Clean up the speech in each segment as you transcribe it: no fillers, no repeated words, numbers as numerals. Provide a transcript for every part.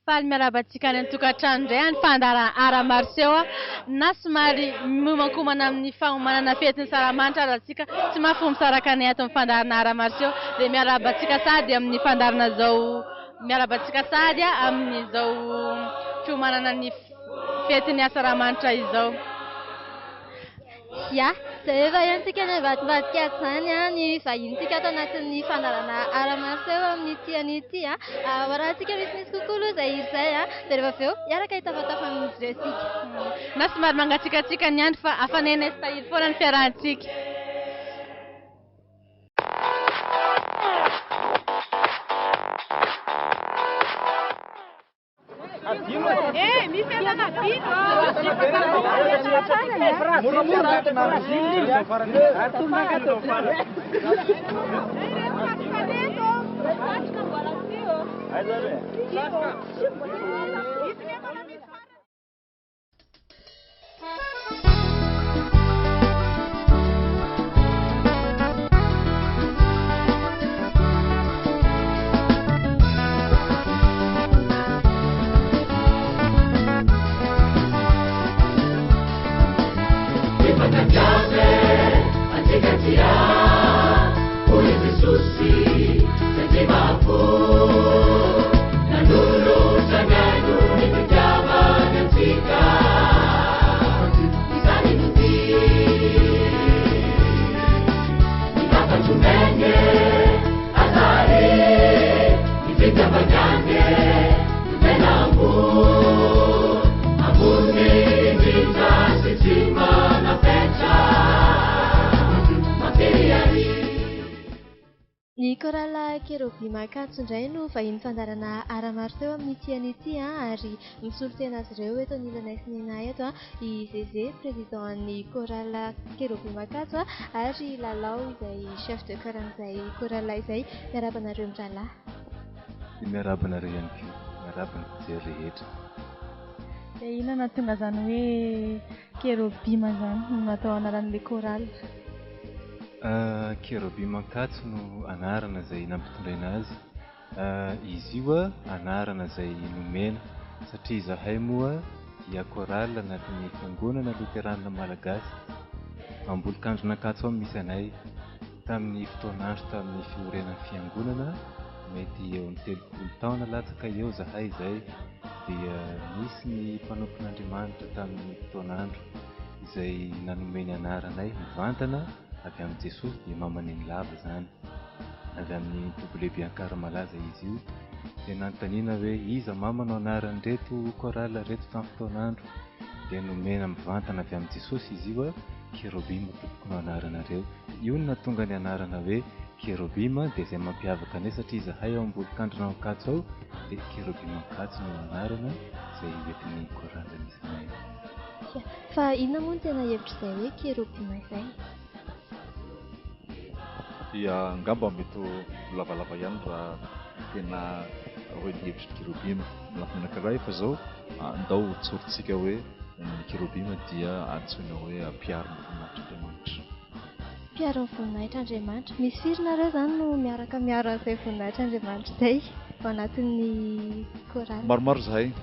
Faly miarabantsika any an-tokantrano indray any fandara ara-maroseho na somary miomankomana amin'ny fahomanana fetin'ny saramanitra raha tsika tsy mafy misaraka anay ato amin'ny fandarana ara-maroseho dia miarabantsika sady amin'ny fandarana izao miarabantsika sady amin'izao fiomanana ny fetin'ny asaramanitra izao. Ya, rehefa entsika ny vadivadika izany ny vahintsika ato anatin'ny fandarana ara-maroseho amin'ity an'ity hoarahantsika misimisy kokoa aloha izay irzay dia rehefa avy eo hiaraka hitafatafa amin'izy ireo sika. Na somary mangatsikatsika ny andro fa afanainay sy tahiry foana ny fiarahantsika. Misy elana vino. Ny korala Kerobima Akanjo indray no vahiny fandarana ara-maroseho amin'ity an'ity ary misolo tena azy ireo eto anilany sy nenahy eto i Zeze, présidentan'ny korala Kerobima Akanjo ary Lalao izay chef de chœur an'izay korala izay. Miarabanareo mirahalahy. Miarabanareo ihany koa, miarabana fijery rehetra. Dia inona tonga izany hoe Kerobima izany no natao anaran'ilay korala? Kerobima Akanjo no anarana izay nampitondraina azy. Izy io anarana izay nomena satria izahay moa dia korala anatin'ny fiangonana luterana malagasy. Ambolik'Andron'Akanjo misy anay tamin'ny fotoan'andro tamin'ny fiorenan'ny fiangonana mety eo amin'ny 30 taona latsaka eo izahay izay dia nisy ny mpanompon'Andriamanitra tamin'ny fotoan'andro izay nanomeny anaranay mivantana avy amin'ny Jesosy dia mamaneny lava izany avy amin'ny Tobolebe Ankaramalaza izy io dia nanontaniana hoe iza mamano anaran'ireto korala reto tamin'ny fotoan'andro dia nomena mivantana avy amin'ny Jesosy izy io Kerobima tompoko no anaranareo. Io no nahatonga ny anarana hoe Kerobima dia izay mampiavaka anay satria izahay ao ambolik'Andron'Akanjo ao dia Kerobima Akanjo no anarana izay entin'ny korala misy anay. Fa inona moa no tena hevitra izay hoe Kerobima izay? Dia angamba mety lavalava ihany raha tena hoe ny hevitra Kerobima. Menakaraha efa izao andao tsorintsika hoe ny Kerobima dia antsoina hoe mpiaro ny voninahitran'Andriamanitra. Mpiaro ny voninahitran'Andriamanitra. Misy firy nareo izany no miaraka miaro an'izay voninahitran'Andriamanitra izay ao anatin'ny korala? Maromaro zahay.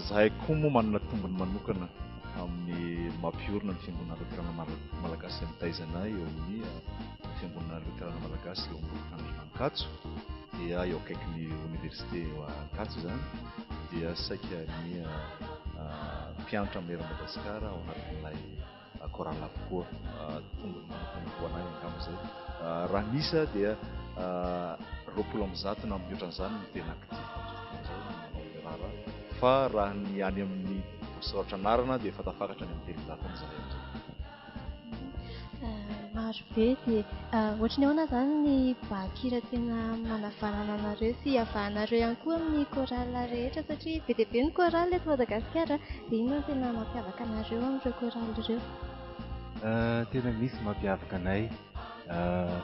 Zahay koa moa manana tombony manokana amin'ny mampiorina ny fiangonana luterana malagasy amin'ny taizana eo amin'ny fiangonana luterana malagasy eo ambolik'Andron'Akanjo dia eo akaikin'ny université Akanjo izany dia saika ny mpianatra amin'ny Madagasikara ao anatin'ilay korala avokoa tombony manokana ho anay angamba izay. Raha misy dia 20 na mihoatra an'izany no tena aktif manao fa raha ny any amin'ny soratra anarana dia efa tafakatra ny amin'ny 30 zahay amin'izay. Maro be dia ohatran'ny ahoana izany ny bahakira tena manavanana anareo sy avahanareo ihany koa amin'ny korala rehetra satria be dia be ny korala eto Madagasikara dia inona no tena mampiavaka anareo amin'ireo korala ireo? Tena misy mampiavaka anay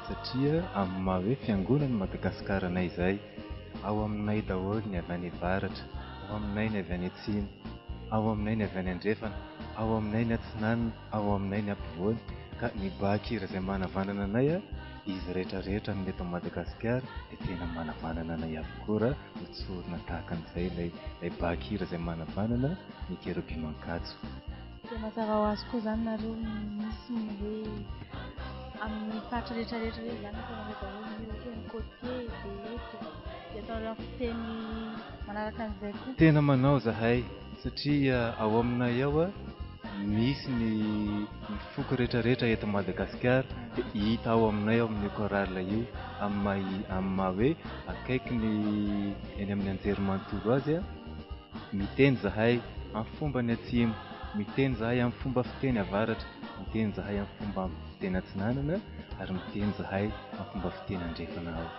satria amin'ny maha hoe fiangonana Madagasikara anay izay ao aminay daholo ny avy any avaratra, ao aminay ny avy any atsimo, ao aminay ny avy any andrefana, ao aminay ny atsinanana, ao aminay ny ampovoany ka ny bahakira izay manavanana anay izy rehetrarehetra ny eto Madagasikara dia tena manavanana na avokoa mitsorona tahaka an'izay ilay bakira izay manavanana ny kerobi mankatso. Dia mazava ho azy koa izany nareo misy ny hoe amin'ny faritra rehetrarehetra hoe izany ataonareo daholo ny teny côté dia ataonareo amin'ny fiteny manaraka an'izay koa. Tena manao zahay satria ao aminay ao misy ny foko rehetrarehetra eto Madagasikara dia hita ao aminay ao amin'ny korala io amin'ny hoe akaiky ny eny amin'ny anjerimanontolo azy miteny zahay amin'ny fomba ny atsimo, miteny zahay amin'ny fomba fiteny avaratra, miteny zahay amin'ny fomba fiteny atsinanana ary miteny zahay amin'ny fomba fiteny andrefana ao.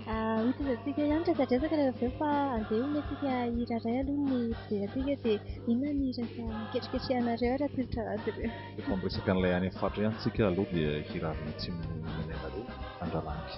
Hotozatsika ihany resadresaka rehefa aveo fa andeha omentsika hira iray aloha ny fideratsika dia inona ny hira miketriketrihanareo raha tolotra azy ireo. Efa miresaka an'ilay any amin'ny faritra ihany tsika aloha dia hiravina tsy menenareo Andrarangy.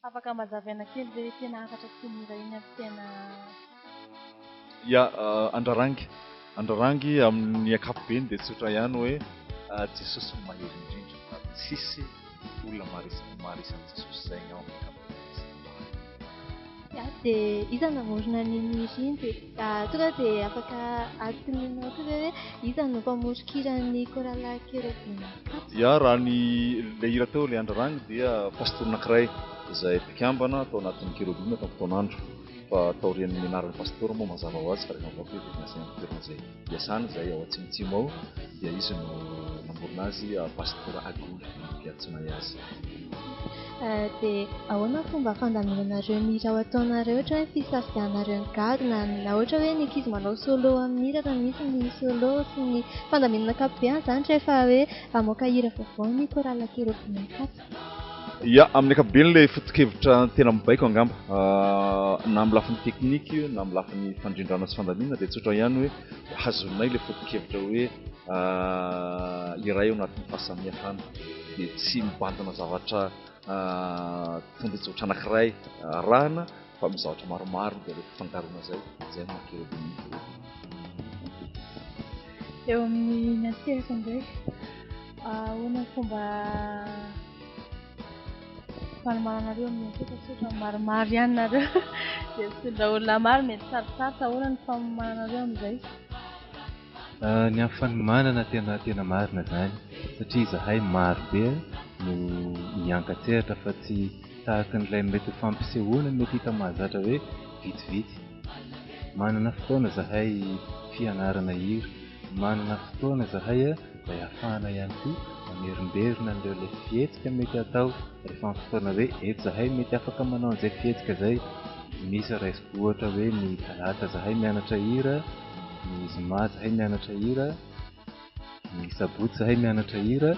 Afaka mazavaina kely ve tena afatra sy mira iny amin'ny tena Andrarangy amin'ny ankapobeny dia tsotra ihany hoe Jesosy no mahery indrindra fa tsisy olona marisany Jesosy izay ao amin'ny ankapobeny. Dia iza namorona n'iny hira iny dia tonga dia afaka atonianao koa hoe iza no mpamorokiran'ny korala kerobi mankatso. Raha ilay hira teo ilay Andrarangy dia pastor anankiray izay mpikambana atao anatin'ny kerobina atao fotoanandro. Fa taorian'ny anaran'ny pastor moa mazava ho azy fa rehefa avy dia miasa amin'ny toerana izay hiasana izay ao atsimotsimo ao dia izy no namorona azy pastor Agoly dia antsoinay azy. Dia ahoana fomba fandaminanareo ny hira ao ataonareo ohatra hoe fisafidianareo ny gady na ohatra hoe ny ankizy manao solo amin'ny hira raha misy ny solo sy ny fandaminana ankapobeny izany rehefa hoe mamoaka hira vaovao ny korala kerobi mankatso. Amin'ny ankapobeny ilay foto-kevitra tena mibaiko angamba na amin'ny lafiny teknika na amin'ny lafiny fandrindrana sy fandaminana dia tsotra ihany hoe hazonay ilay foto-kevitra hoe iray ao anatin'ny fahasamihafana dia tsy mibantana zavatra tonga tsotra anankiray rahana fa amin'ny zavatra maromaro dia ilay fangarona izay makerobi. Eo amin'ny ansiraka indray ahoana fomba fanomananareo amin'ny tsotra maromaro ihany nareo dia tsy olona maro mety sarosarotra ahoana ny fanomananareo amin'izay? Ny amin'ny fanomanana tena marina izany satria izahay marobe no miankatsehatra fa tsy tahaka n'ilay mety fampisehoana mety hita mahazatra hoe vitsivitsy. Manana fotoana zahay fianarana hira, manana fotoana zahay mba ahafahana ihany koa mamerimberina an'ilay fihetsika mety atao rehefa amin'ny fotoana hoe eto zahay mety afaka manao an'izay fihetsika izay. Misy raisiko ohatra hoe ny talata zahay mianatra hira, ny zoma zahay mianatra hira, ny sabotsy zahay mianatra hira,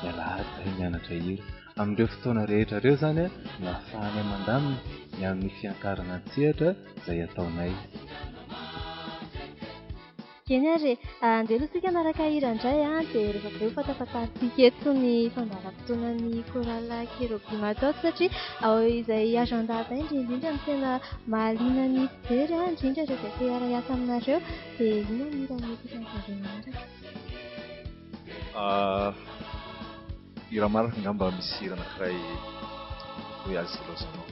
ny alahady zahay mianatra hira. Amin'ireo fotoana rehetra ireo izany no ahafahanay mandamina ny amin'ny fiankarana an-tsehatra izay ataonay. Keny ary andeha aloha isika naraka hira indray dia rehefa avy eo fatapatarantsika eto ny fandaharam-potoanan'ny chorale Kérubim Mataotra satria ao izay agenda izay indrindra ny tena mahaliana ny mpijery indrindra rehefa te hiara-iasa aminareo dia inona ny hira mety hitanjareo manaraka? Hira maraka ngamba misy hira anankiray hoe azy losanao.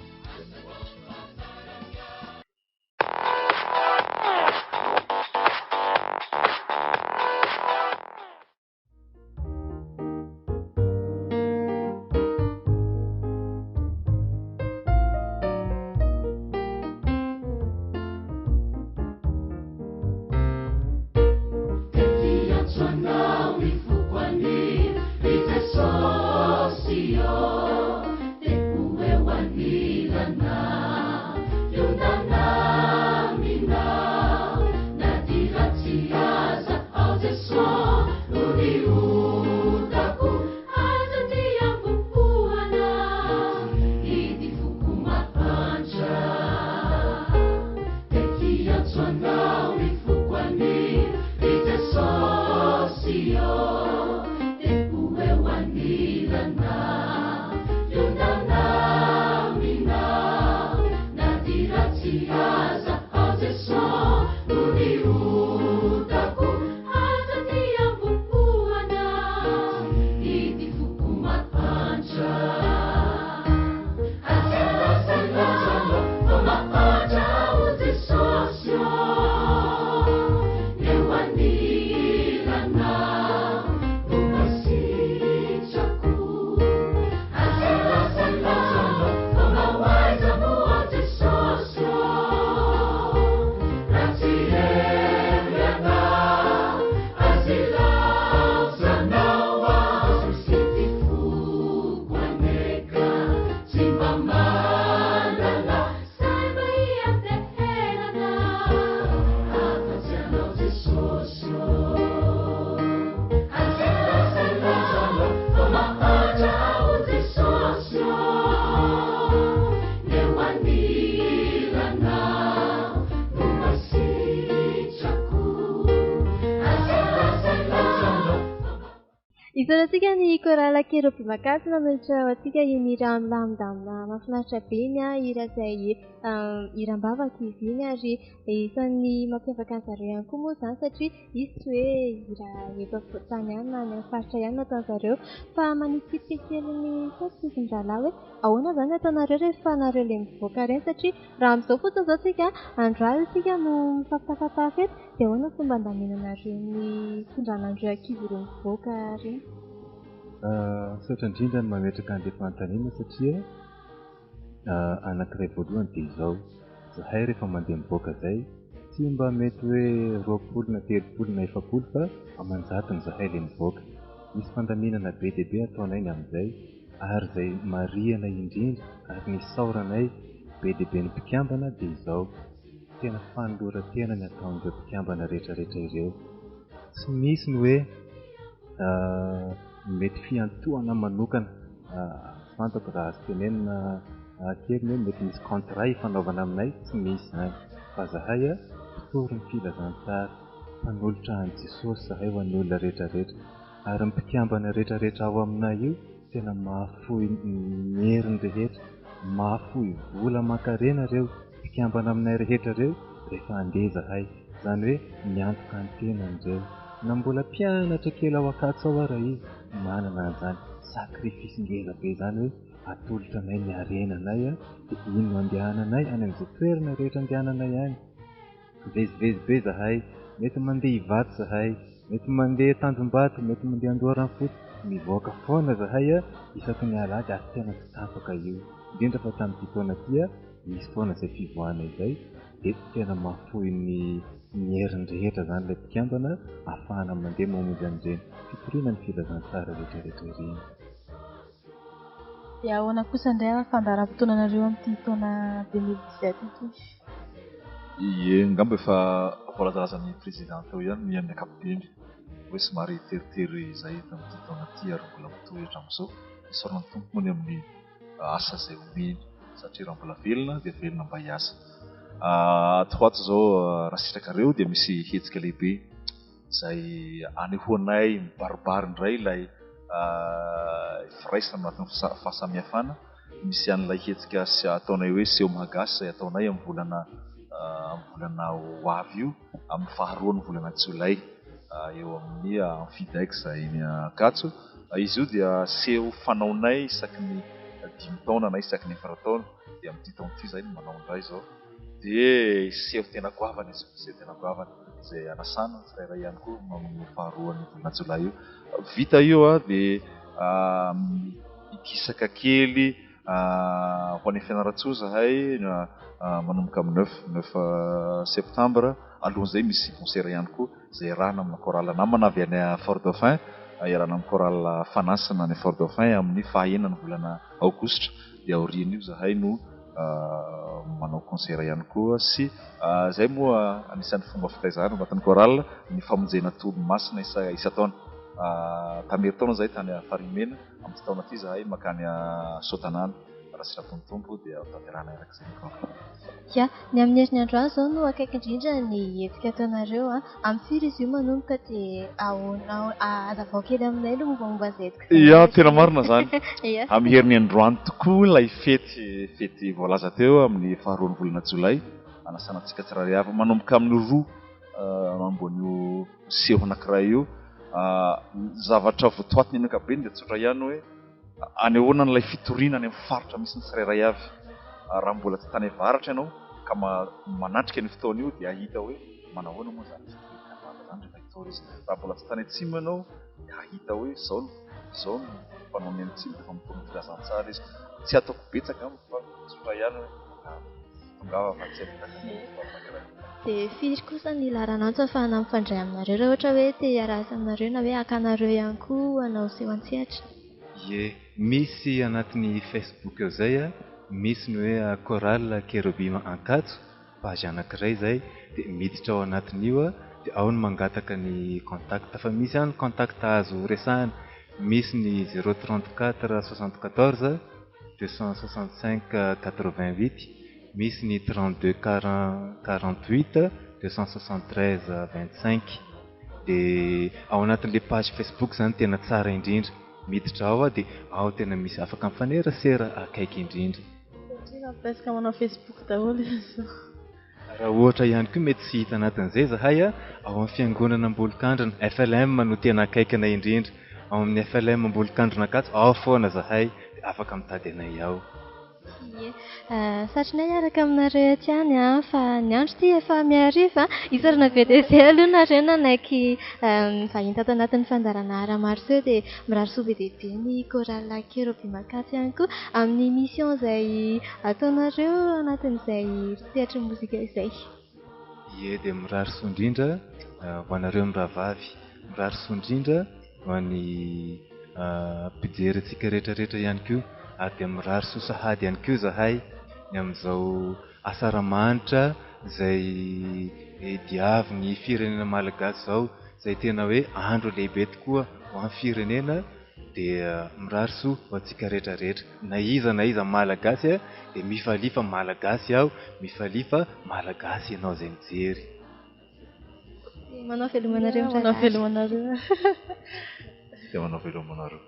Isaratsika ny chorale Kérubim Mataotra nanolotra ho antsika iny hira milamindamina mahafinaritra be iny hira izay hiram-bavaka izy iny ary isan'ny mampiavaka an'i zareo ihany koa moa izany satria izy tsy hoe hira eto afovoan-tany ihany na any amin'ny faritra ihany nataon'zareo fa manitsitsika kely ny saina izy nirahalahy hoe ahoana izany ataonareo rehefa nareo ilay mivoaka ireny satria raha amin'izao fotsiny izao tsika andro alina isika no mifampitafatafy eto dia ahoana ny fomba handaminanareo ny findranandreo ankizy ireo mivoaka ireny? Saotra indrindra ny mametraka an'ilay fanontaniana satria anankiray voalohany dia izao zahay rehefa mandeha mivoaka izay tsy mba mety hoe 20 na 30 na 40 fa aman-jatony zahay ilay mivoaka. Misy fandaminana be dia be ataonay ny amin'izay ary izay marihana indrindra ary ny saoranay be dia be ny mpikambana dia izao tena fanoloran-tena ny ataon'ireo mpikambana rehetrarehetra ireo. Tsy misy ny hoe mety fiantohana manokana fantako raha azo tenenina kely hoe mety misy contrat ifanaovana aminay tsy misy izany fa zahay mpitory ny filazantsara mpanolotra an'i Jesosy zahay ho an'ny olona rehetrarehetra ary mpikambana rehetrarehetra ao aminay io tena mahafoy ny heriny rehetra mahafoy vola aman-karena ireo mpikambana aminay rehetra ireo rehefa andeha zahay izany hoe miantoka ny tenan'ireo na mbola mpianatra kely ao Ankatso ao ary izy manana an'izany sakrifisy ngeza be izany hoe atolotra anay ny harenanay dia iny no andehananay any amin'izay toerana rehetra andehananay any. Vezivezy be zahay, mety mandeha hivato zahay, mety mandeha Tanjombato, mety mandeha Andoharanfoto, mivoaka foana zahay isaky ny alahady ary tena tsy tapaka io. Indrindra fa tamin'ity taona ity misy foana izay fivoahana izay dia tena mahafoy ny heriny rehetra izany ilay mpikambana ahafahana mandeha mamonjy an'ireny fitoriana ny filazantsara rehetrarehetra ireny. Dia ahoana kosa indray fandaharam-potoananareo amin'ity taona 2017 ity? Ie, ngamba efa voalazalazan'ny président tao ihany ny amin'ny ankapobeny hoe somary teritery izay tamin'ity taona ity ary mbola mitohy hatramin'izao isaorana ny tompony amin'ny asa izay omeny satria raha mbola velona dia velona mba hiasa. Ato izao raha sitrakareo dia misy hetsika lehibe zay anehoanay mibaribary indray ilay firaisana anatin'ny fahasamihafana. Misy an'ilay hetsika sy ataonay hoe seho malagasy zay ataonay amin'ny volana ho avy io amin'ny faharoan'ny volana Jolay eo amin'ny Amfidex eny Ankatso. Izy io dia seho fanaonay isaky ny 5 taona na isaky ny 4 taona, dia amin'ity taona ity zay no manao indray zao. Dia seho tena goavana izy, seho tena goavana zay anasana tsirairay ihany koa amin'ny faharoan'ny volana Jolay io. Vita io dia ikisaka kely ho any Fianarantsoa zahay manomboka amin'ny 9 septambra. Alohan'izay misy concert ihany koa zay iarahana amin'ny chorale namana avy any Fort Dauphin, iarahana amin'ny chorale Fanasina any Fort Dauphin amin'ny 9 volana Aogositra. Dia aorian'io zahay no manao concert ihany koa sy zay moa anisan'ny fomba fitaizana anatin'ny chorale ny famonjena tolomasina isa-taona. Tamin'herintaona zahay tany Farimena, amin'ny taona ity zahay makany Sotanana. Raha sy ratomtompo dia tanterana arak'izay koa. Ya, ny amin'ny herinandro azo zao no akaiky indrindra ny hetsika ataonareo amin'ny firy izy io manomboka dia azavao kely aminay aloha mombamomba izay hetsika. Ya, tena marina zany. Ia. Amin'ny herinandro any tokoa ilay fety voalaza teo amin'ny faharoan'ny volana Jolay, anasanantsika tsirairay avy manomboka amin'ny 2 ambon'io seho anankiray io. Zavatra votoatiny ny ankapobeny dia tsotra ihany hoe anehoana n'ilay fitoriana any amin'ny faritra misy ny tsirairay avy. Raha mbola tsy tany avaratra ianao ka manatrika ny fotoana io dia ahita hoe manahoana moa zany zany rehefa hitory izy. Raha mbola tsy tany atsimo ianao dia ahita hoe zao no mpanao ny antsimo dia mitondra filazantsara izy. Tsy ataoko betsaka fa tsotra ihany hoe tongava fa tsy ahitaka. Dia firy kosa ny laranantso ahafahana mifandray aminareo raha ohatra hoe te hiarahasa aminareo na hoe hakanareo ihany koa hanao seho an-tsehatra? Ie, misy anatin'ny Facebook eo zay misy ny hoe chorale Kérubim Ankatso, page anankiray zay, dia miditra ao anatin'io dia ao ny mangataka ny contact. Fa misy ihany contact azo resahana, misy ny 034 74 265 88, misy ny 32 48 273 25. Dia ao anatin'ilay page Facebook zany tena tsara indrindra. Miditra ao dia ao tena misy afaka mifanerasera akaiky indrindra. Presque manao Facebook daholo izy. Raha ohatra ihany koa mety tsy hita anatin'izay zahay ao amin'ny fiangonana Ambolokandrina FLM no tena akaikina indrindra. Ao amin'ny FLM Ambolokandrina Ankatso ao foana zahay dia afaka mitady anay ao. Satrinay araka aminareo aty any fa ny andro ity efa miariva. Isarona be dia izay aloha nareo nanaiky vahiny tato anatin'ny fandarana Aramarseau dia mirary soa be dia be ny chorale Kérubim Ankatso ihany koa amin'ny mission izay ataonareo anatin'izay teatry mozika izay. Ie, dia mirary soa indrindra ho anareo mirahavavy, mirary soa indrindra ho an'ny mpijery antsika rehetrarehetra ihany koa. Ary dia mirary soa sahady ihany koa zahay ny amin'izao asaramanitra izay diavy ny firenena malagasy izao, izay tena hoe andro lehibe tokoa ho amin'ny firenena. Dia mirary soa ho antsika rehetrarehetra, na iza malagasy dia mifalifa malagasy aho, mifalifa malagasy ianao izay mijery. Manao velomanareo. Manao velomanareo. Dia manao velomanareo.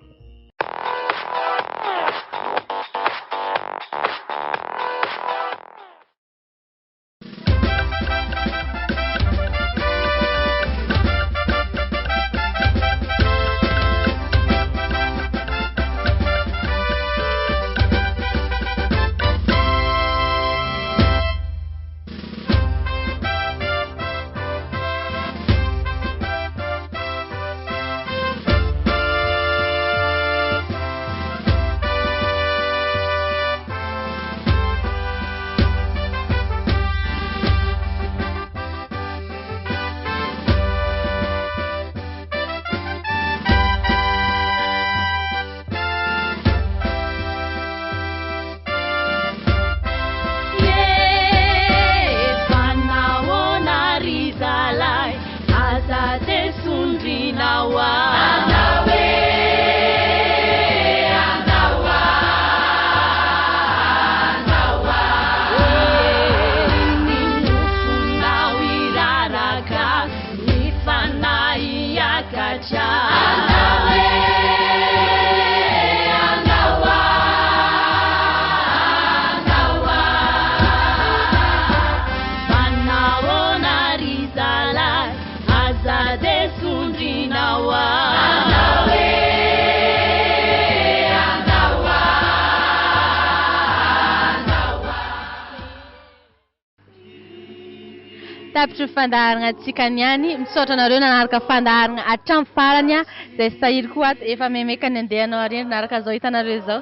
tapitry ny fandaharana antsika niany misaotra anareo nanaraka fandaharana hatramin'ny farany a izay sahiry koa ato efa memekany andehanao areny naraka zao hitanareo zao.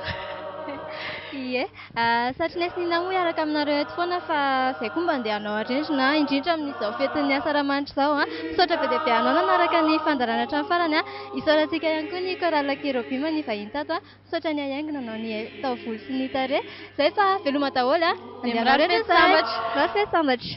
Ie, satrinesa moa hiaraka aminareo eto foana fa izay koa mba andehanao arendrina indrindra amin'izao fetin'ny asaramanitra zao a misaotra be dia be anao nanaraka ny fandarana hatramin'ny farany a isaorantsika ihany koa ny chorale Kérubim ny vahiny tato a misaotra ny ahaingana anao ny taovolo sy ny tarehy izay fa veloma daholo a andehanao rehetra sambatra rasy sambatra.